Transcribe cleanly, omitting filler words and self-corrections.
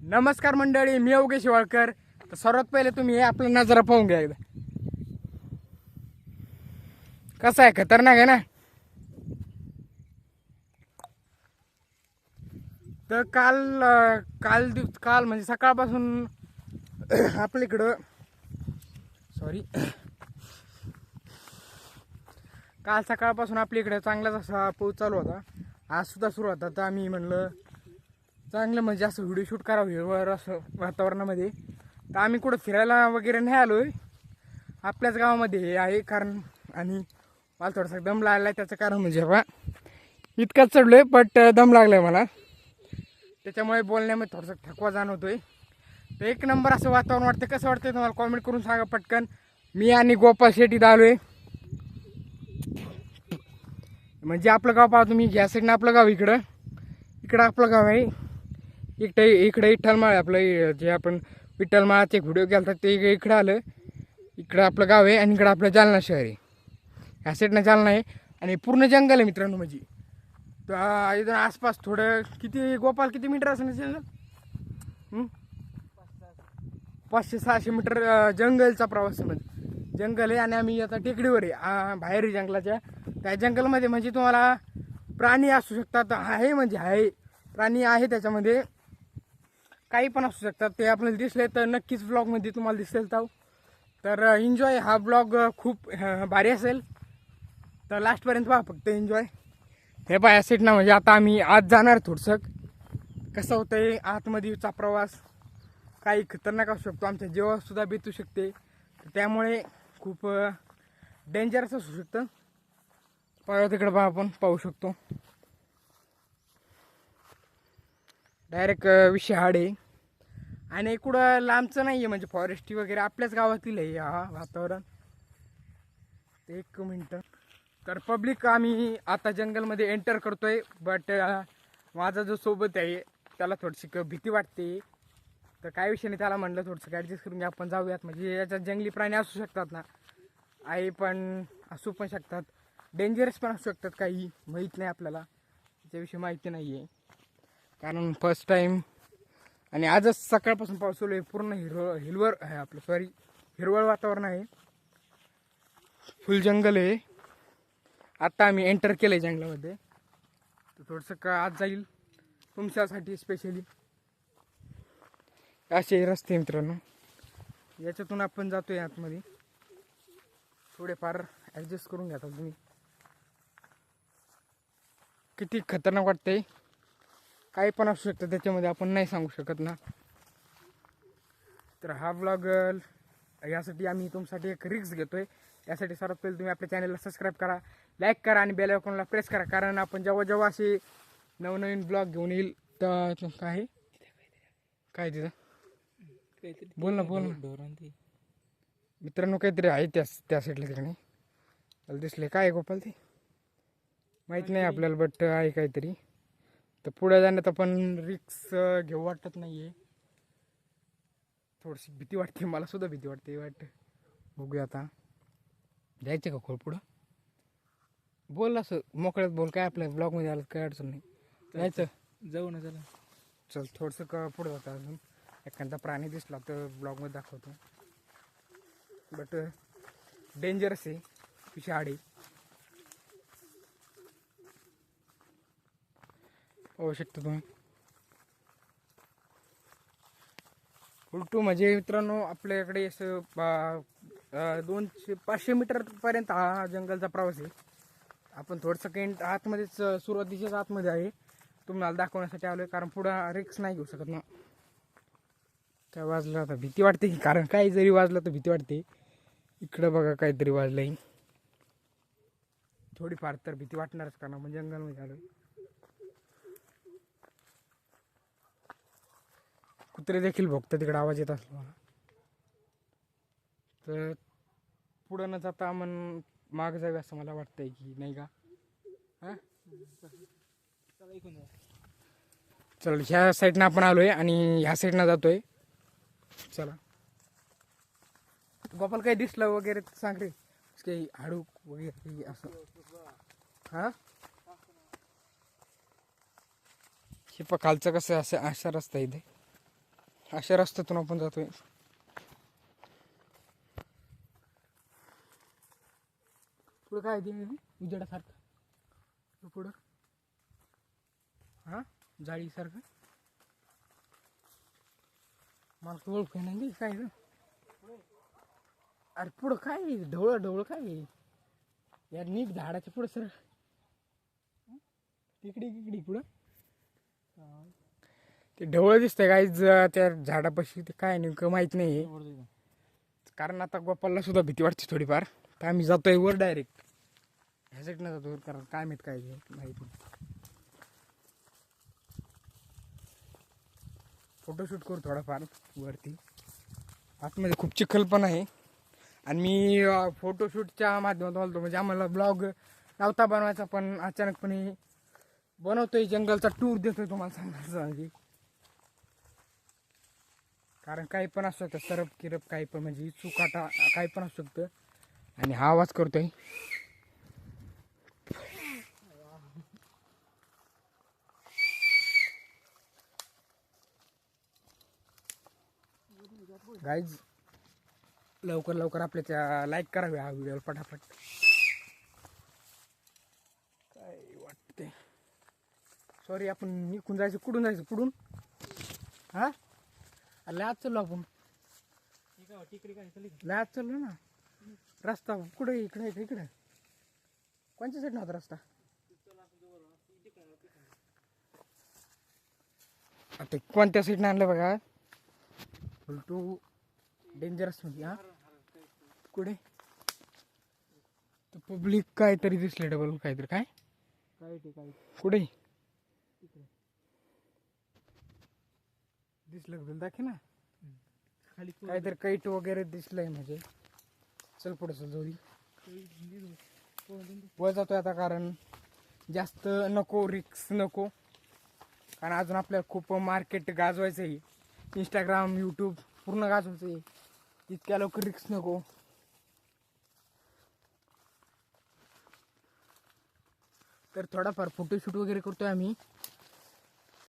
नमस्कार मंडळी, मी योगेश शिवाळकर. तर सर्वात पहिले तुम्ही हे आपला नजारा पाहून घ्या एकदा. कसा आहे, खतरनाक आहे ना. तर काल म्हणजे सकाळपासून आपल्या इकडं काल सकाळपासून आपल्या इकडे चांगलाच असा पाऊस चालू होता. आज सुद्धा सुरू होता. तर आम्ही म्हणलं चांगलं म्हणजे असं व्हिडिओ शूट करावं हिरवळ असं वातावरणामध्ये. तर आम्ही कुठं फिरायला वगैरे नाही आलो आहे, आपल्याच गावामध्ये हे आहे कारण. आणि मला थोडासा दम लागला आहे, त्याचं कारण म्हणजे बा इतकाच चढलो आहे बट दम लागला आहे मला, त्याच्यामुळे बोलण्यामध्ये थोडासा थकवा जाणवतो आहे. तर एक नंबर असं वातावरण वाटतं. कसं वाटतं तुम्हाला कॉमेंट करून सांगा पटकन. मी आणि गोपाल शेट्टी आलो आहे. म्हणजे आपलं गाव पाहतो तुम्ही, घ्या साईडनं आपलं गाव इकडं आपलं गाव आहे. इकडे विठ्ठलमाळ आहे आपलं, जे आपण विठ्ठलमाळाचे व्हिडिओ गेला ते इकडं आलं. इकडं आपलं गाव आहे आणि इकडं आपलं जालना शहर आहे. ह्या साईडनं जालना आहे आणि पूर्ण जंगल आहे मित्रांनो. म्हणजे तर इथं आसपास थोडं किती गोपाल किती मीटर असं जंगल 500-600 मीटर जंगलचा प्रवास म्हणजे जंगल आहे. आणि आम्ही आता टेकडीवर आहे, बाहेर जंगलाच्या. त्या जंगलमध्ये म्हणजे तुम्हाला प्राणी असू शकतात, आहे प्राणी आहे त्याच्यामध्ये, काही पण असू शकतात. ते आपल्याला दिसले तर नक्कीच ब्लॉगमध्ये तुम्हाला दिसेल. तर एन्जॉय, हा ब्लॉग खूप भारी असेल. तर लास्टपर्यंत पहा फक्त, एन्जॉय. हे पहा या सीटना म्हणजे आता आम्ही आत जाणार थोडंसं. कसं होतं आहे आतमध्येचा प्रवास, काही खतरनाक असू शकतो, आमच्या जीवासुद्धा बेतू शकते. त्यामुळे खूप डेंजरस असू शकतं. तिकडे पहा, आपण पाहू शकतो डायरेक्ट विषहाड आहे. आणि कुठं लांबचं नाही आहे, म्हणजे फॉरेस्टी वगैरे आपल्याच गावातील आहे हा वातावरण. एक मिनटं. तर पब्लिक आम्ही आता जंगलमध्ये एंटर करतोय. बट माझा जो सोबत आहे त्याला थोडीशी भीती वाटते. तर काय विषय नाही, त्याला म्हणलं थोडंसं ॲडजस्ट करून आपण जाऊयात. म्हणजे याच्यात जंगली प्राणी असू शकतात ना, आहे पण असू पण शकतात, डेंजरस पण असू शकतात, काही माहीत नाही आपल्याला, त्याच्याविषयी माहिती नाही आहे कारण फर्स्ट टाईम. आणि आजच सकाळपासून पाऊस सुरू आहे. पूर्ण हिरवळ वातावरण आहे, फुल जंगल आहे. आत्ता आम्ही एंटर केलं आहे जंगलामध्ये. तर थोडंसं आज जाईल तुमच्यासाठी स्पेशली. असे रस्ते मित्रांनो, याच्यातून आपण जातोय आतमध्ये. थोडेफार ॲडजस्ट करून घ्या तुम्ही. किती खतरनाक वाटतंय, काही पण असू शकतं त्याच्यामध्ये, आपण नाही सांगू शकत ना. तर हा ब्लॉग यासाठी आम्ही तुमच्यासाठी एक रिस्क घेतोय. यासाठी सर्वात पहिले तुम्ही आपल्या चॅनलला सबस्क्राईब करा, लाईक करा आणि बेल आयकॉनला प्रेस करा. कारण आपण जेव्हा असे नवनवीन ब्लॉग घेऊन येईल तर काय तिथं बोल ना मित्रांनो, काहीतरी आहे त्या साईडला तिकडे. मला दिसले काय गोपाल, ते माहीत नाही आपल्याला, बट आहे काहीतरी. तर पुढे जाण्यात आपण रिक्स घेऊ वाटत नाही आहे. थोडीशी भीती वाटते, मला सुद्धा भीती वाटते. बघूया आता जायचं का खोल पुढं. बोल असं मोकळ्यात बोल, काय आपल्या ब्लॉगमध्ये आलं काय अडचण नाही. जायचं, जाऊ ना, चला. चल थोडंसं पुढं जातं. अजून एखादा प्राणी दिसला तर ब्लॉगमध्ये दाखवतो. बट डेंजरस आहे, विषहाड आहे. होऊ शकतो तुम्ही उलटू. म्हणजे मित्रांनो आपल्याकडे असं 200-500 मीटरपर्यंत हा जंगलचा प्रवास आहे. आपण थोडंसं काही आतमध्येच, सुरुवातीच्याच आतमध्ये आहे. तुम्हाला दाखवण्यासाठी आलो आहे कारण पुढं रिक्स नाही घेऊ शकत ना. काय वाजलं आता, भीती वाटते की, कारण काही जरी वाजलं तर भीती वाटते. इकडं बघा काहीतरी वाजलंय, थोडीफार तर भीती वाटणारच कारण आपण जंगलमध्ये आलो. कुत्रे देखील भोगतात तिकडे, आवाज येत असला मला. तर पुढं न जाता आपण माग जावे असं मला वाटतंय की नाही का. हां चल, ह्या साईडनं आपण आलोय आणि ह्या साईडनं जातोय. चला गोपाल, काही दिसलं वगैरे सांग रे, काही हाडूक वगैरे असं. हां हे खालचं कसं असं असा रस्ता इथे. अशा रस्त्यातून आपण जातोय. पुढं काय ते उजेडासारखं पुढं हां जाळीसारखं मला तर ओळख नाही काय ग. अरे पुढं काय ढवळं ढवळं काय यार नीट झाडाच्या पुढं सर तिकडे तिकडे पुढं ते ढवळं दिसतंय काय त्या झाडापाशी ते काय नेमकं माहीत नाही. कारण आता गोपालला सुद्धा भीती वाटते थोडीफार तर आम्ही जातोय वर डायरेक्ट ह्या साईडनं जातो कारण काय माहीत काय माहीत नाही. फोटोशूट करू थोडाफार वरती. आतमध्ये खूप चिखल पण आहे आणि मी फोटोशूटच्या माध्यमातून बोलतो म्हणजे आम्हाला ब्लॉग नव्हता बनवायचा पण अचानकपणे बनवतोय. जंगलचा टूर देतोय तुम्हाला सांगायचं म्हणजे कारण काही पण असू शकतं सरप किरप काही पण म्हणजे चुकाटा काही पण असू शकतं आणि हा आवाज करतोय. गाईज लवकर लवकर आपल्या लाईक करावे हा व्हिडिओ पटापट. काय वाटते सॉरी आपण इकडून जायचं कुठून जायचं कुठून हा अरे आज चाललो आपण आज चाललो ना. रस्ता कुठे इकडे इकडे कोणत्या साईड नव्हता रस्ता आता कोणत्या साईडनं आणलं बघा उलटू डेंजरस म्हणजे हा कुठे पब्लिक काहीतरी दिसले डबल काहीतरी काय कुठे दिसलं तुला दाखव ना खाली काहीतरी कैट वगैरे दिसलंय म्हणजे चल पुढे चल जोडी वर जातोय आता कारण जास्त नको रिक्स नको कारण अजून आपल्याला खूप मार्केट गाजवायचं आहे. इंस्टाग्राम यूट्यूब पूर्ण गाजवायचं आहे. इतक्या लवकर रिक्स नको. तर थोडाफार फोटोशूट वगैरे करतोय आम्ही